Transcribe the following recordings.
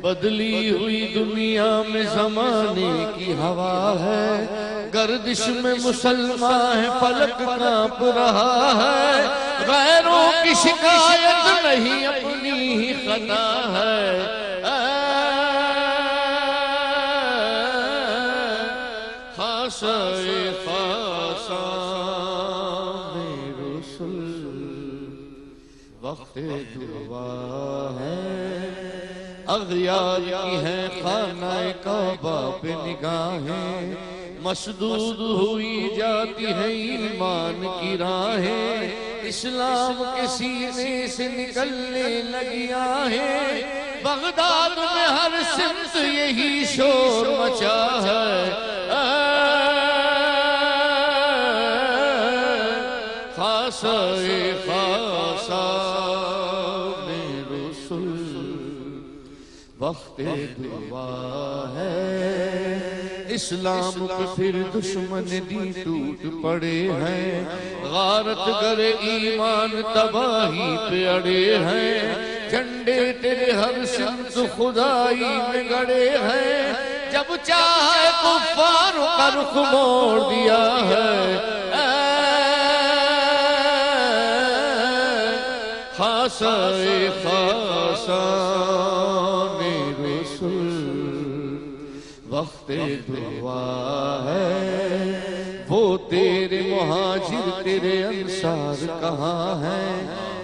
بدلی ہوئی دنیا میں زمانے کی ہوا ہے، گردش میں مسلمان ہے فلک کانپ رہا ہے، غیروں کی شکایت نہیں اپنی ہی خطا ہے۔ خاصۂ خاصان رسل وقت دعا ہے، اغیار کی ہیں خانہ کعبہ پہ نگاہیں، مسدود ہوئی جاتی ہیں ایمان کی راہیں، اسلام کے سینے سے نکلنے لگی آہیں، بغداد میں ہر سمت یہی شور مچا ہے۔ خاصۂ خاصان رسل وقت دعا ہے، اسلام پہ پھر دشمن دی ٹوٹ پڑے ہیں، غارت گر ایمان تباہی پہ اڑے ہیں، جھنڈے تیرے ہر سمت خدائی میں گڑے ہیں، جب چاہے کفار کا رخ موڑ دیا ہے۔ خاصۂ خاصان رسل وقت دعا ہے، وہ تیرے مہاجر تیرے انصار کہاں ہیں،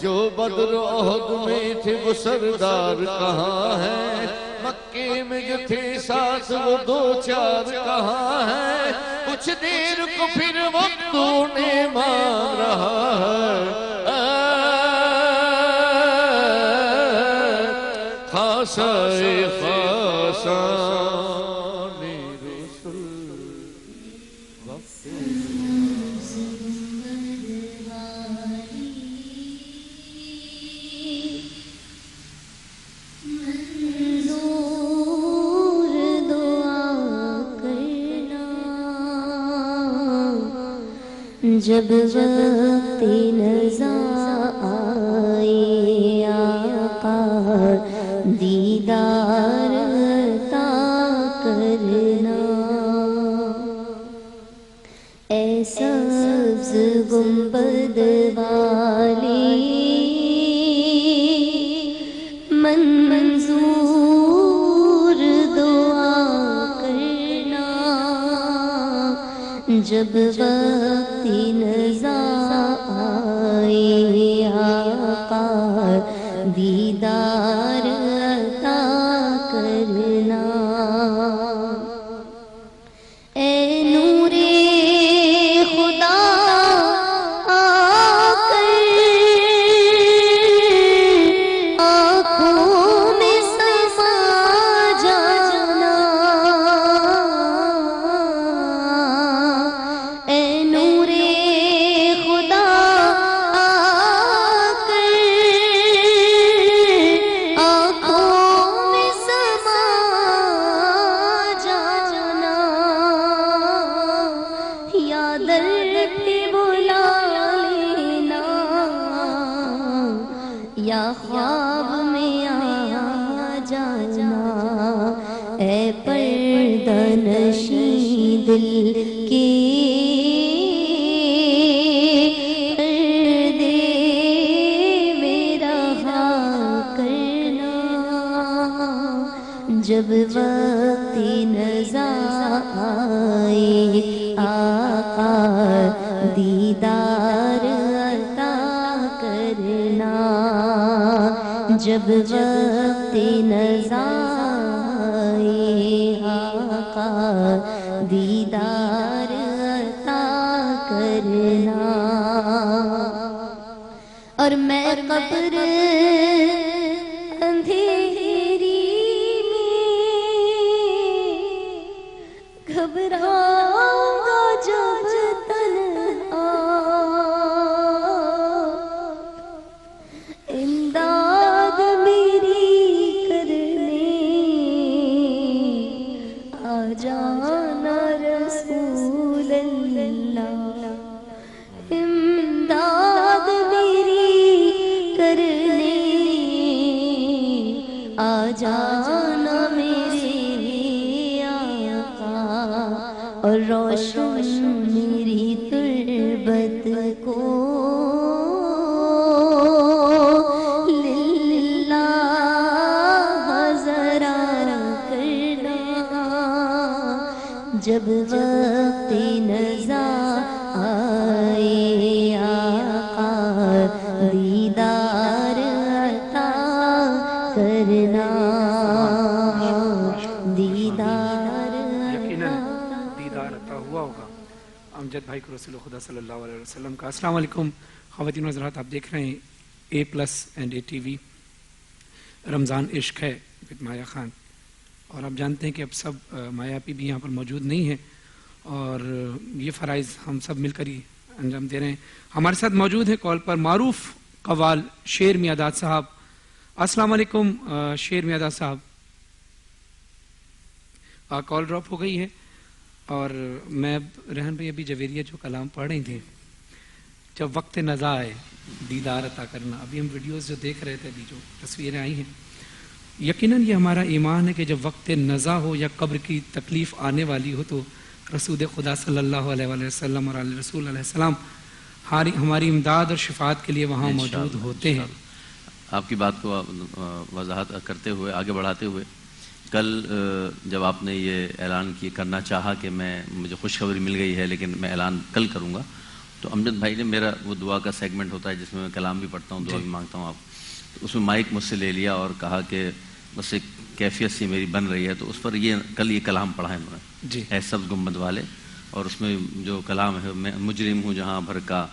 جو بدر و احد میں تھے وہ سردار کہاں ہیں، مکے میں جو تھے ساتھ وہ دو چار کہاں ہیں، کچھ دیر کو پھر وقت انہیں مانگ رہا ہے۔ خاصۂ خاصان رسل وقت منظور دعا کرنا، جب وقت نزا آئے آقا دیدار عطا کرنا، اے سبز گنبد والی منظور دعا کرنا، جب وقت نزا آئے آقا دیدار عطا کرنا، اے نور خدا آ کر آنکھوں میں سما جانا، اے نور خدا آ کر آنکھوں میں سما جانا، یا در پہ بلا لینا، یا خواب میں آ جانا، اے پردہ نشین دل کے پردے میں رہا کرنا، جب وقت نزا آئے آقا دیدار عطا کرنا، جب وقت نزا آئے آقا دیدار عطا کرنا، اور میں قبر اندھیری میں گھبراؤں گا جب تنہا، امداد میری کرنے آ جانا رسول اللہ، امداد میری کرنے آ جانا روشن میری تربت کو للہ ذرا کرنا، جب وقت نزا آئے آقا دیدار عطا کرنا، دیدار یقیناً دیدار عطا ہوا ہوگا امجد بھائی کو رسول خدا صلی اللہ علیہ وسلم کا۔ السلام علیکم خواتین و حضرات، آپ دیکھ رہے ہیں A+&A TV رمضان عشق ہے وت مایا خان، اور آپ جانتے ہیں کہ اب سب مایا پی بھی یہاں پر موجود نہیں ہیں، اور یہ فرائض ہم سب مل کر ہی انجام دے رہے ہیں۔ ہمارے ساتھ موجود ہیں کال پر معروف قوال شیر میاداد صاحب۔ السلام علیکم شیر میاداد صاحب، کال ڈراپ ہو گئی ہے، اور میں ریحان بھائی ابھی جویریہ جو کلام پڑھ رہے تھے، جب وقت نزا آئے دیدار عطا کرنا، ابھی ہم ویڈیوز جو دیکھ رہے تھے، ابھی جو تصویریں آئی ہیں، یقیناً یہ ہمارا ایمان ہے کہ جب وقت نزا ہو یا قبر کی تکلیف آنے والی ہو تو رسول خدا صلی اللہ علیہ وآلہ وسلم اور علیہ رسول علیہ السلام ہماری امداد اور شفاعت کے لیے وہاں موجود ہوتے ہیں۔ آپ کی بات کو وضاحت کرتے ہوئے آگے بڑھاتے ہوئے، کل جب آپ نے یہ اعلان کرنا چاہا کہ مجھے خوشخبری مل گئی ہے لیکن میں اعلان کل کروں گا، تو امجد بھائی نے میرا وہ دعا کا سیگمنٹ ہوتا ہے جس میں کلام بھی پڑھتا ہوں، دعا بھی مانگتا ہوں، آپ تو اس میں مائک مجھ سے لے لیا اور کہا کہ بس ایک کیفیت سی میری بن رہی ہے، تو اس پر کل یہ کلام پڑھا ہے انہوں نے، اے سبز گنبد والے، اور اس میں جو کلام ہے، میں مجرم ہوں جہاں بھر کا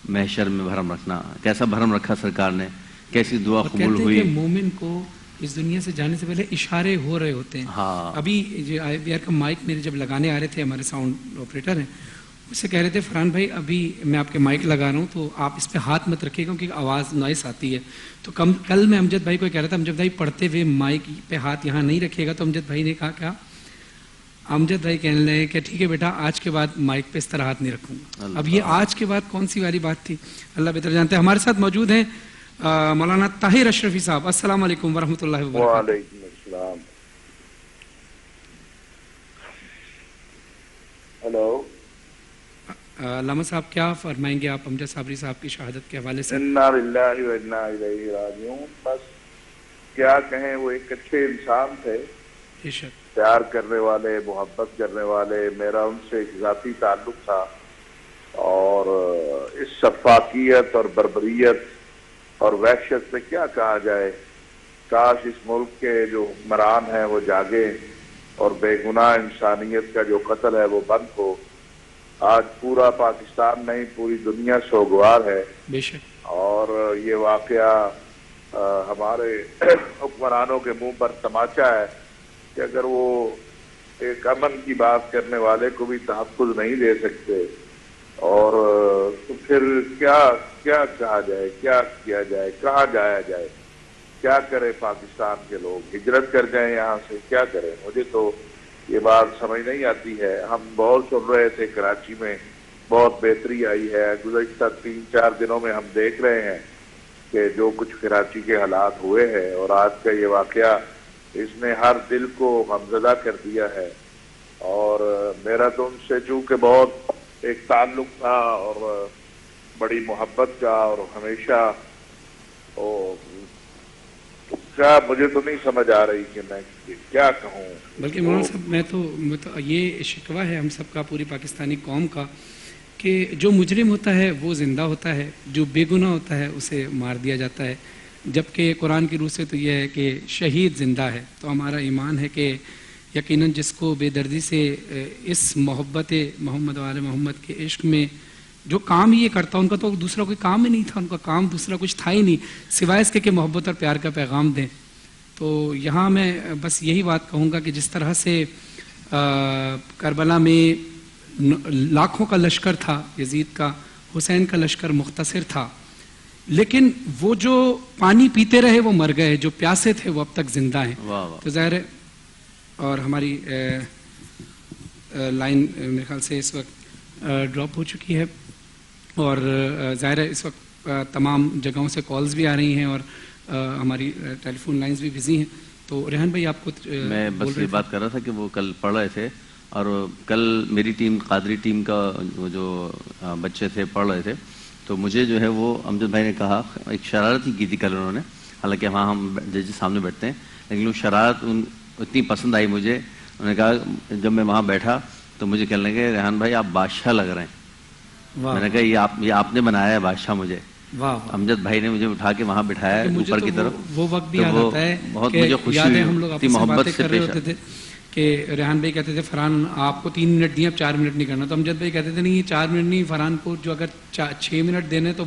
محشر میں بھرم رکھنا، کیسا بھرم رکھا سرکار نے، کیسی دعا قبول ہوئی۔ مومن کو اس دنیا سے جانے سے پہلے اشارے ہو رہے ہوتے ہیں۔ ابھی جو آئی بی آر کا مائک میرے جب لگانے آ رہے تھے، ہمارے ساؤنڈ آپریٹر ہیں، اس سے کہہ رہے تھے فرحان بھائی ابھی میں آپ کے مائک لگا رہا ہوں تو آپ اس پہ ہاتھ مت رکھیے گا کیونکہ آواز نوائس آتی ہے۔ تو کل میں امجد بھائی کو کہہ رہا تھا امجد بھائی پڑھتے ہوئے مائک پہ ہاتھ یہاں نہیں رکھیے گا، تو امجد بھائی نے کہا کیا؟ امجد بھائی کہنے لگے کہ ٹھیک ہے بیٹا، آج کے بعد مائک پہ اس طرح ہاتھ نہیں رکھوں گا۔ اب یہ آج کے بعد کون سی والی بات تھی، اللہ بہتر جانتے ہیں۔ ہمارے ساتھ موجود ہیں مولانا طاہر اشرفی صاحب۔ السلام علیکم ورحمۃ اللہ وبرکاتہ۔ وعلیکم السلام۔ ہلو علامہ صاحب، کیا فرمائیں گے آپ امجد صابری صاحب کی شہادت کے حوالے سے؟ انا للہ و انا الیہ راجعون۔ بس کیا کہیں، وہ ایک اچھے انسان تھے، پیار کرنے والے، محبت کرنے والے، میرا ان سے ایک ذاتی تعلق تھا، اور اس سفاکیت اور بربریت اور وحشت سے کیا کہا جائے۔ کاش اس ملک کے جو حکمران ہیں وہ جاگے اور بے گناہ انسانیت کا جو قتل ہے وہ بند ہو۔ آج پورا پاکستان نہیں، پوری دنیا سوگوار ہے، بے شک، اور یہ واقعہ ہمارے حکمرانوں کے منہ پر تماچا ہے کہ اگر وہ ایک امن کی بات کرنے والے کو بھی تحفظ نہیں دے سکتے، اور تو پھر کیا کہا جائے، کیا کیا جائے، کہاں جایا جائے، کیا کرے پاکستان کے لوگ؟ ہجرت کر جائیں یہاں سے، کیا کریں؟ مجھے تو یہ بات سمجھ نہیں آتی ہے۔ ہم بہت سن رہے تھے کراچی میں بہت بہتری آئی ہے، گزشتہ 3-4 دنوں میں ہم دیکھ رہے ہیں کہ جو کچھ کراچی کے حالات ہوئے ہیں، اور آج کا یہ واقعہ اس نے ہر دل کو غمزدہ کر دیا ہے۔ اور میرا تو ان سے چونکہ بہت ایک تعلق تھا اور بڑی محبت کا، اور ہمیشہ کیا مجھے تو نہیں سمجھ آ رہی کہ میں کیا کہوں۔ بلکہ مولانا صاحب میں تو یہ شکوہ ہے ہم سب کا، پوری پاکستانی قوم کا، کہ جو مجرم ہوتا ہے وہ زندہ ہوتا ہے، جو بے گناہ ہوتا ہے اسے مار دیا جاتا ہے، جبکہ قرآن کی روح سے تو یہ ہے کہ شہید زندہ ہے۔ تو ہمارا ایمان ہے کہ یقیناً جس کو بے دردی سے اس محبت محمد وآل محمد کے عشق میں جو کام یہ کرتا، ان کا تو دوسرا کوئی کام ہی نہیں تھا، ان کا کام دوسرا کچھ تھا ہی نہیں سوائے اس کے کہ محبت اور پیار کا پیغام دیں۔ تو یہاں میں بس یہی بات کہوں گا کہ جس طرح سے کربلا میں لاکھوں کا لشکر تھا یزید کا، حسین کا لشکر مختصر تھا، لیکن وہ جو پانی پیتے رہے وہ مر گئے، جو پیاسے تھے وہ اب تک زندہ ہیں۔ تو ظاہر ہے، اور ہماری لائن میرے خیال سے اس وقت ڈراپ ہو چکی ہے، اور ظاہر ہے اس وقت تمام جگہوں سے کالز بھی آ رہی ہیں اور ہماری ٹیلی فون لائنز بھی بزی ہیں۔ تو ریحان بھائی آپ کو میں بس یہ بات کر رہا تھا کہ وہ کل پڑھ رہے تھے اور کل میری ٹیم قادری ٹیم کا وہ جو بچے تھے پڑھ رہے تھے تو مجھے جو ہے وہ امجد بھائی نے کہا ایک شرارت ہی کی تھی کل انہوں نے, حالانکہ وہاں ہم جج سامنے بیٹھتے ہیں, لیکن وہ شرارت اتنی پسند آئی مجھے. انہوں نے کہا جب میں وہاں بیٹھا تو مجھے کہنے لگے ریحان بھائی آپ بادشاہ لگ رہے ہیں. میں نے کہا یہ آپ نے بنایا ہے بادشاہ مجھے. امجد بھائی نے مجھے اٹھا کے وہاں بٹھایا اوپر کی طرف. وہ وقت بھی یاد آتا ہے, بہت مجھے خوشی ہوئی, ہم لوگ اتنی محبت سے پیش ہوتے تھے کہ ریحان بھائی کہتے تھے فرحان آپ کو 3 منٹ دیے اب 4 منٹ نہیں کرنا, تو امجد بھائی کہتے تھے نہیں یہ 4 منٹ نہیں, فرحان کو جو اگر 6 منٹ دینے تو